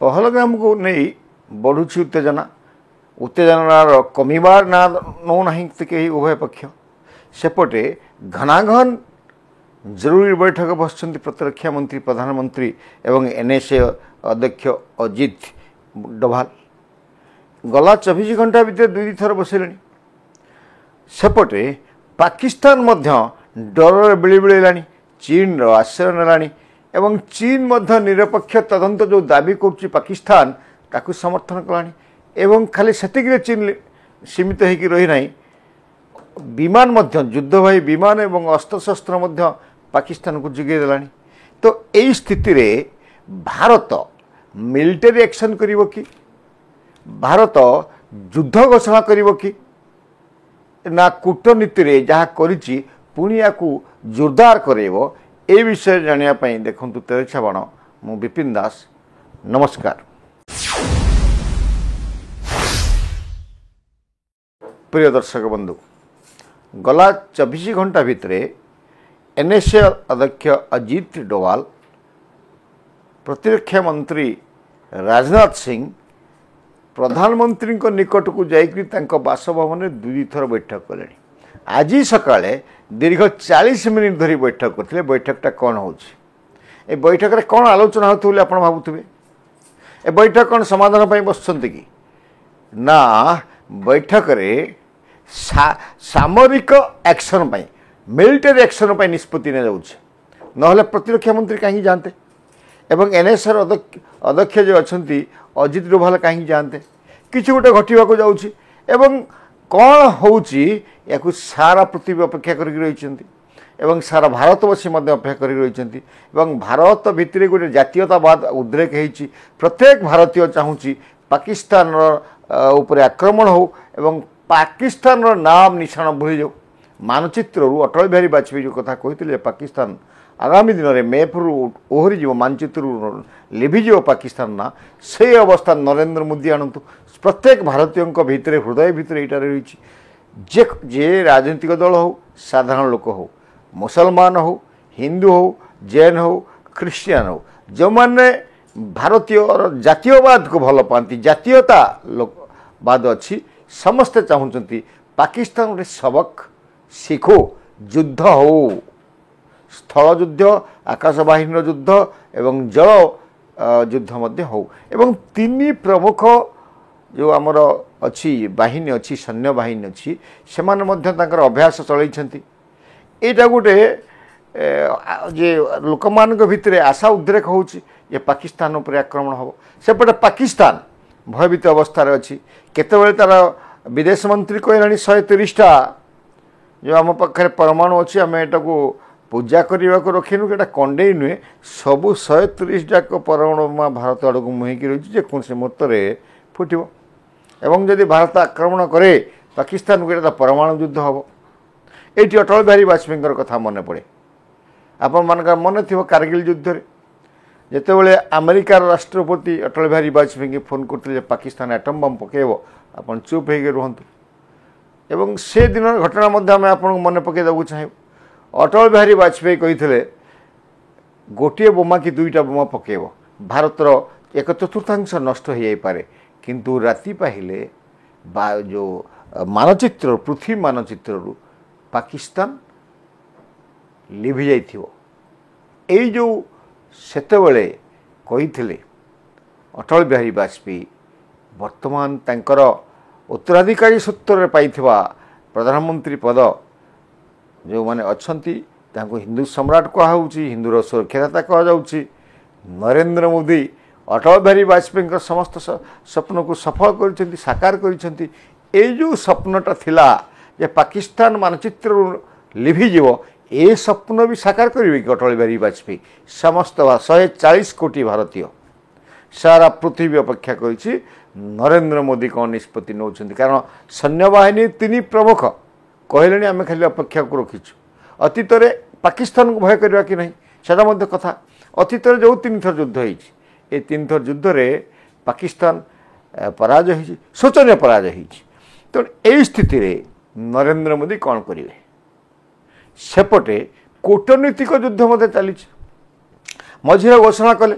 पहलगाम को नहीं बढ़ुची उत्तेजना उत्तेजनार कमिबार ना नौ ना कहीं उभय पक्ष सेपटे घनाघन जरूरी बैठक बस प्रतिरक्षा मंत्री प्रधानमंत्री एवं एनएसए अध्यक्ष अजित डोभाल गला 24 घंटा भितर 2 थर बसले सेपटे पाकिस्तान डर बिड़बिड़ा चीन आश्रय नेलानी एवं चीन निरपेक्ष तदंत जो दाबी कर पाकिस्तान ताकू समर्थन कलानी एवं खाली सेतिक चीन सीमित होकर रही ना विमान युद्धवाही विमान एवं अस्त्रशस्त्र पाकिस्तान को जोगे देलानी। तो यही स्थिति रे भारत मिलिटरी एक्शन करिवो कि भारत युद्ध घोषणा करिवो कि ना कूटनीति रे जहाँ करिछि पुणी याकू जोरदार करेबो ए विषय जानिया पई देखंतु तेरछाबाण मु विपिन दास नमस्कार। प्रिय दर्शक बंधु गला 24 घंटा भितर एनएसए अध्यक्ष अजित डोभाल प्रतिरक्षा मंत्री राजनाथ सिंह प्रधानमंत्री निकट को जाकर बासभवन में 2 थर बैठक कले। आज सकाळे दीर्घ 40 मिनिट धरी बैठक करते। बैठकटा कौन हो बैठक रे कौन आलोचना होती आप भावुवे ए बैठक कौन समाधान पर बसुँच कि ना बैठक रे सामरिक एक्शन पाई मिलिटरी एक्शन पर निष्पत्ति ना प्रतिरक्षा मंत्री कहीं जाते एवं एनएसआर अध्यक्ष जो अच्छा अजित डोभाल कहीं जाते किसी गोटे घटवाक जाऊँगी एवं कौन होची या सारा पृथ्वी अपेक्षा कर सारा भारतवासी अपेक्षा कर भारत भितर गोटे जातीयतावाद उद्रेक होती प्रत्येक भारतीय चाहूँगी पाकिस्तान उपरे आक्रमण हो एवं पाकिस्तान नाम निशान भूली जाऊ मानचित्र अटल बिहारी वाजपेयी जो कथा कहते पाकिस्तान आगामी दिन में मैप्रु ओहरी मानचित्र लिभिज पाकिस्तान ना से अवस्था नरेंद्र मोदी आणतु प्रत्येक भारतीय भितर हृदय भितर यहाँ रही जे राजनीतिक दल हो साधारण लोक हो मुसलमान हो हिंदू हो जैन हो ख्रीस्टियान हो जो मैंने भारतीय जातीयवाद को भल पाती जातीयतावाद अच्छी समस्ते चाहूँगी पाकिस्तान गोटे सबक शिखो युद्ध हो स्थल युद्ध आकाश बाहिनी युद्ध एवं जल युद्ध मध्य हो एवं 3 प्रमुख जो आमर अच्छी बाहिनी अच्छी सैन्य बाहिनी अच्छी से अभ्यास चलती यहाँ गोटे जे लोक मान भितर आशा उद्रेक होचे पाकिस्तान उपर आक्रमण हम सेपटे पाकिस्तान भयभीत अवस्था अच्छी केतबेले तार विदेश मंत्री कहला 130टा जो आम पाखे परमाणु अच्छी आम एटा को पूजा करने को रखीनु कि कंडे नुहे सबू 130 जाक परमाणु भारत आड़ को मुहीकि रही जेकोसी मुहूर्त फुटब एवं जदि भारत आक्रमण करे पाकिस्तान को परमाणु युद्ध हम ये अटल बिहारी वाजपेयी कथा मन पड़े आपण मान मन थी कारगिल युद्ध जितेबाला अमेरिकार राष्ट्रपति अटल बिहारी वाजपेयी फोन करते पाकिस्तान एटम बम पकेब आप चुप हो रुहतु एवं से दिन घटना आम आप मन पकईदेक चाहूँ अटल बिहारी वाजपेयी कहते गोटे बोमा कि 2टा बोमा पकेब भारतर 1/4 नष्ट हो जाए किंतु राति पाहिले जो मानचित्र पृथ्वी मानचित्र पाकिस्तान लिभि जाइथिबो जो सेतेबेले कही अटल बिहारी वाजपेयी वर्तमान तांकर उत्तराधिकारी सूत्र पाइथिबा प्रधानमंत्री पद जो माने अच्छंती तांको हिंदू सम्राट कहुची हिंदूर सुरक्षादाता कहुची नरेंद्र मोदी अटल बिहारी वाजपेयी समस्त स्वप्न को सफल कर साकार कर जो स्वप्नटा थिला जे पाकिस्तान मानचित्र लिभिजीव ए स्वप्न भी साकार करेंगे कि अटल बिहारी वाजपेयी समस्त 140 कोटी भारतीय सारा पृथ्वी अपेक्षा कर नरेंद्र मोदी कौन निष्पत्ति नौ कारण सैन्य बाहिनी 3 प्रमुख कहले आम खाली अपेक्षा को रखीचु अतीत में पाकिस्तान को भय करवा कि नहीं से कथा अतीत जो 3 थर युद्ध होती 3 थर युद्ध में पाकिस्तान पराजय हो शोचनीय पराजय हो तो यही स्थिति रे नरेंद्र मोदी कौन करेंगे सेपटे कूटनीतिक युद्ध मध्य चली मझे घोषणा कले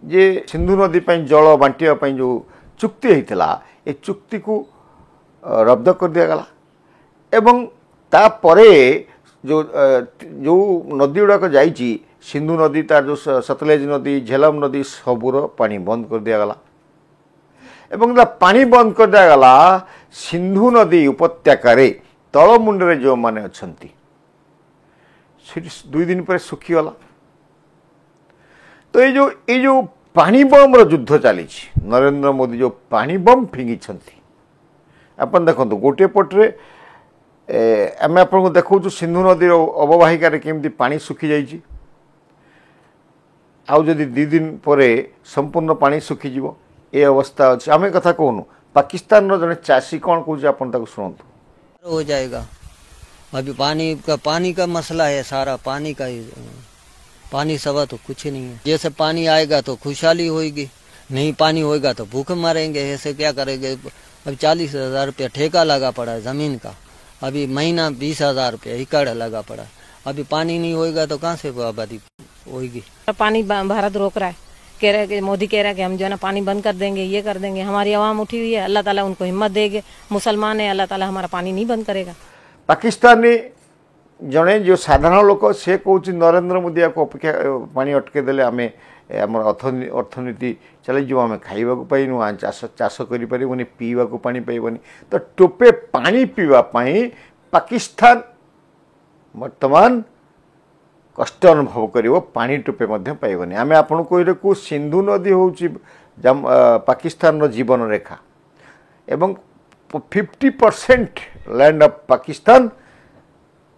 जे सिंधु नदी पर जल बांटा जो चुक्ति होता ये चुक्ति को रद्द कर दिगला एवं तापरे जो जो नदी गुड़ाक जाइए सिंधु नदी तार जो सतलेज नदी झेलम नदी सबूर पानी बंद कर दिगला एवं पानी बंद कर दिगला सिंधु नदी उपत्यकार तलमुंडे जो माने अच्छी दुई दिन पर सुखीगला तो ये जो पानी बम युद्ध चली नरेंद्र मोदी जो पानी बम फिंगी अपन देखो गोटे पटे आम आपको देखा सिंधु नदी अववाहिकार केमती पानी सुखी जाइए आउ जदि 2 दिन पर संपूर्ण पानी सुखीज ये अवस्था अच्छे आम कथा कहूनु पाकिस्तान जड़े चाषी कौन कहे आप शुणु हो जाएगा अभी पानी का मसला है सारा पानी का ही पानी सवा तो कुछ नहीं है जैसे पानी आएगा तो खुशहाली होगी नहीं पानी होएगा तो भूख मरेंगे ऐसे क्या करेंगे अब 40,000 रुपया ठेका लगा पड़ा है ज़मीन का अभी महीना 20,000 रुपया एकड़ लगा पड़ा अभी पानी नहीं होएगा तो कहाँ से आबादी होगी। पानी भारत रोक रहा है कह रहा है कि मोदी कह रहा है कि हम जो है ना पानी बंद कर देंगे ये कर देंगे हमारी आवाम उठी हुई है अल्लाह ताला उनको हिम्मत देंगे मुसलमान है अल्लाह ताला हमारा पानी नहीं बंद करेगा। पाकिस्तानी जड़े जो साधारण लोक से कौच नरेंद्र मोदी को अपेक्षा पानी अटकईदे आम आम अर्थनीति चल आम खाइबा पाइनु चाष कर पीवा पानी पाइबनी तो टोपे पानी पीवाई पाकिस्तान वर्तमान कष्ट अनुभव कर पानी टोपे पाइबनी आम आपन को सिंधु नदी हूँ पाकिस्तान जीवन रेखा एवं 50% लैंड ऑफ पाकिस्तान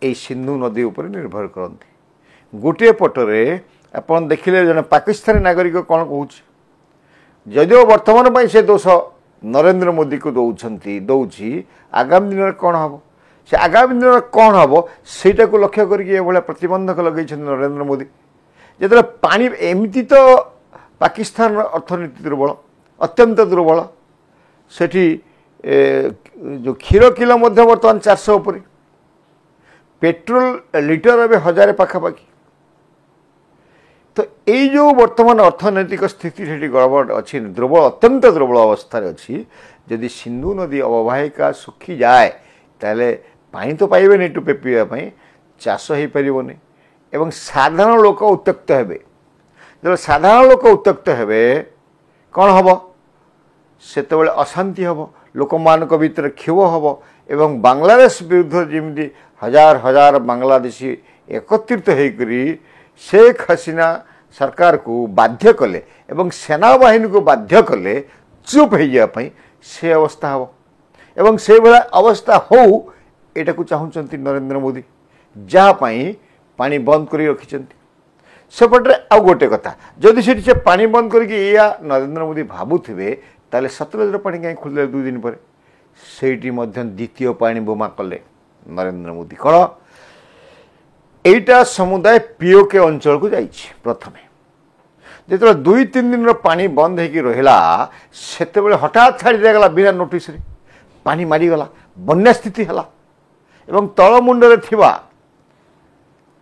ये सिंधु नदी उपर निर्भर करते गोटे पटरे आपन देखिले जन पाकिस्तानी नागरिक कौन कहूँ जदिव वर्तमान से दोष नरेंद्र मोदी को दौची आगामी दिन में कौन हम से आगामी दिन में कौन हम सेटा को लक्ष्य करके प्रतिबंधक लगे नरेंद्र मोदी जो पानी एमती तो पाकिस्तान अर्थनीति दुर्बल अत्यंत दुर्बल सेठी जो क्षीर किलो बर्तमान 400 उपर पेट्रोल लिटर ए 1000 पाखापाखि तो ये जो वर्तमान अर्थनैतिक स्थिति से गड़बड़ अच्छी दुर्बल अत्यंत दुर्बल अवस्था अच्छी जदि सिंधु नदी अववाहिका सुखी जाए ताले पानी तो पाइबे टोपे पीवाई चाष हो पारनी एवं साधारण लोक उत्त्यक्त हेबे जब साधारण लोक उत्त्यक्त हेबे कौन हम से अशांति हम लोक मान भीतर क्षोभ हम एवं बांग्लादेश विरुद्ध जमी हजार हजार बांग्लादेशी एकत्रित होकर शेख हसीना सरकार को बाध्य कले एवं सेना बाहिनी को बाध्य कले चुप हो जाए से अवस्था हम एवं से भाया अवस्था हो एटा को चाहते नरेंद्र मोदी जहाँपाई पानी बंद कर रखिंट सेपटे आउ गोटे कथा जदि से पानी बंद करके या नरेंद्र मोदी भावुवे ताले सतलजर पानी कहीं खोलिले 2 दिन पर सेठी द्वितीय पानी बोमा कले नरेंद्र मोदी कौन एटा समुदाय पीओके अंचल को जाइए प्रथम जो 2-3 दिन पानी बंद हो रहा से हठात छाड़ी दिगला बिना नोटिस पानी मारिगला बन्या स्थिति है एवं तलमुंडे थिबा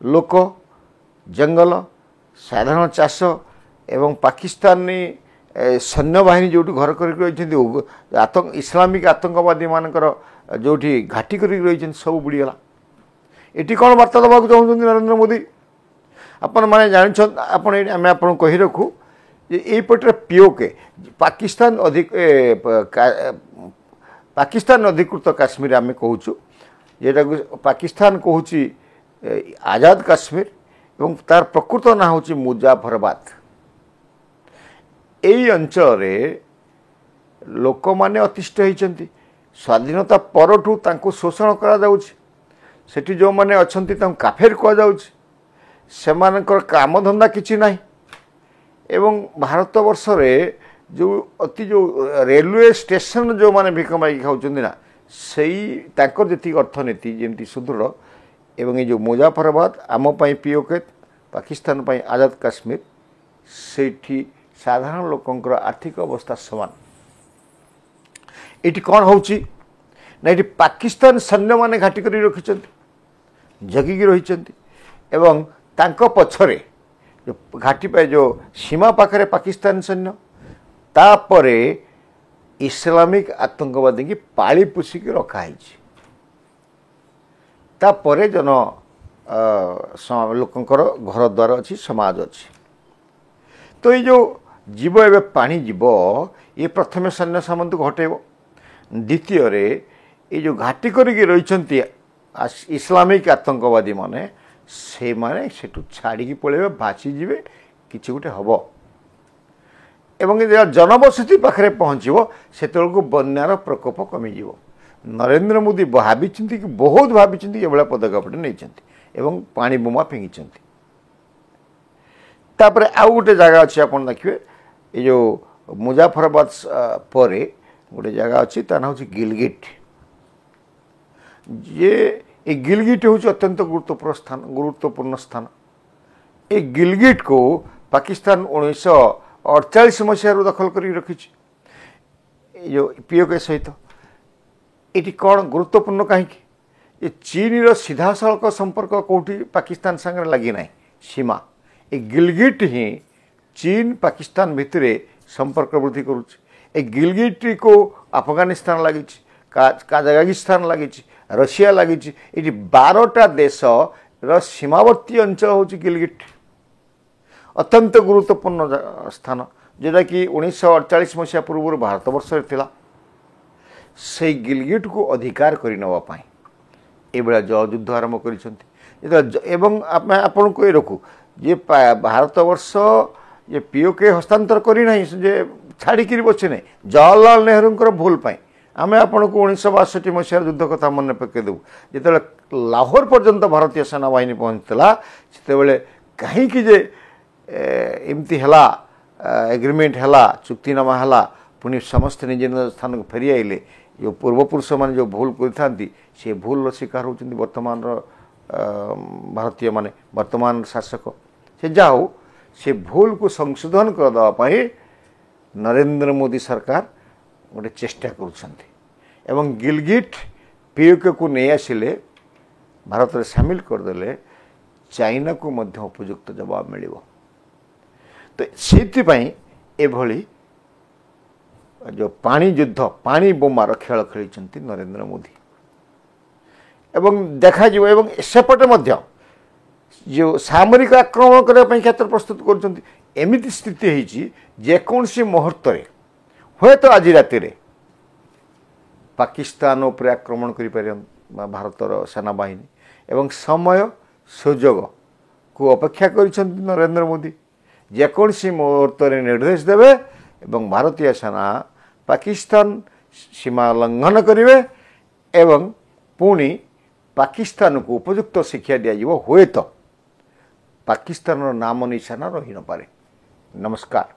लोक जंगल साधारण चाष एवं पाकिस्तानी सैन्य बाहिनी जो घर कर इस्लामिक आतंकवादी मानकर जो घाटी कर सब बुड़ीगला ये कौन वार्ता देवाक चाहते नरेंद्र मोदी आपण मैंने जान आप कही रखू ये पीओके पाकिस्तान पाकिस्तान अधिकृत काश्मीर आम कहूँ जेटा पाकिस्तान कहूँ आज़ाद काश्मीर एवं तार प्रकृत ना हूँ मुजाफराबाद यही अंचल लोक मैंने अतिष्ठ होती स्वाधीनता परठू तांको शोषण करा जो मैंने अच्छा काफेर कहुच्छे कामधंदा किसी ना एवं भारत वर्ष जो अति जो रेलवे स्टेशन जो मैंने भिक मांगी खाऊँ ना से जी अर्थनीति जमी सुदृढ़ एवं ये जो मुजाफराबाद आमपाई पीओके पाकिस्तान पाई आज़ाद काश्मीर से साधारण लोकंकर आर्थिक अवस्था समान ये कौन हो ये पाकिस्तान सैन्य माने घाटी कर रखिंट जगिकी रही एवं तांको पछरे जो घाटी पे जो सीमा पाखरे पाकिस्तान सैन्य तापरे इस्लामिक आतंकवादी की पाली पुषिक रखाई तापरे जन लोकंकर घर द्वार अच्छी समाज अच्छी तो ये जो जीव एवं पानी जीव ये प्रथम सैन्य सामंत हटेब द्वितीय ये जो घाटी करके रही इस्लामिक आतंकवादी माने से माने सेठू छाड़ी पड़े भासीजे किसी गोटे हम एवं जनबसति पाखे पहुँचब से बनार प्रकोप कमिज नरेंद्र मोदी भावी कि बहुत भावी ये पदक्षेप नहीं पानी बोमा फिंगी तापर आउ गोटे जगह अच्छी आप देखिए ये जो मुजाफराबाद पर गोटे जगह अच्छी ता ना हूँ गिलगिट ये गिलगिट हूँ अत्यंत गुरुत्वपूर्ण स्थान ये गिलगिट को पाकिस्तान 1948 मसीह दखल कर रखी जो पीओके सहित ये कौन गुरुत्वपूर्ण कहीं ये चीन रो सीधा सड़क संपर्क कौटी पाकिस्तान संगे लगी ना सीमा ये गिलगिट ही चीन पाकिस्तान भितर संपर्क वृद्धि करुच्चे गिलगिट को अफगानिस्तान लगी काजाकिस्तान लगी रशिया लगी ये 12टा देश सीमावर्ती अंचल हूँ गिलगिट अत्यंत गुरुत्वपूर्ण स्थान जोटा कि 1948 मसीहा पूर्व भारतवर्ष से गिलगिट को अधिकार करने ये जलयुद्ध आरंभ कर आपन को ये रखू ये भारतवर्ष ये पीओके हस्तांतर करना छाड़ी बचे नहीं जवाहरलाल नेहरू भूल पाई आम आपन को 1962 मसीहार युद्ध कथा मन पकई देव जो लाहौर पर्यंत भारतीय सेना बाहिनी पहुँचला से कहीं एमती है एग्रीमेंट है चुक्तिनामा है पुणी समस्त निज निज स्थान को फेरी आइले जो पूर्वपुरुष मैंने जो भूल करते से भूल शिकार होती वर्तमान भारतीय माने वर्तमान शासक से जाओ से भूल को संशोधन करदे नरेंद्र मोदी सरकार गोटे चेष्टा कर गिलगिट पीओके को नहीं आसिले भारत में सामिल करदे चाइना को मध्य उपयुक्त जवाब मिल तो से जो पानी युद्ध पानी बोमार खेल खेली नरेंद्र मोदी एवं देखा सेपटे जो सामरिक आक्रमण करने क्षेत्र प्रस्तुत करमती स्थिति होती जेकोसी मुहूर्त हे तो आज राति पाकिस्तान उपर आक्रमण कर भारतर सेना बाहिनी एवं समय सुजोग को अपेक्षा कर नरेंद्र मोदी जेकोसी मुहूर्त निर्देश देवे एवं भारतीय सेना पाकिस्तान सीमा लंघन करेंगे एवं पुणी पाकिस्तान को उपयुक्त शिक्षा दिज्व हुए तो पाकिस्तान नाम निशाना रही न पारे। नमस्कार।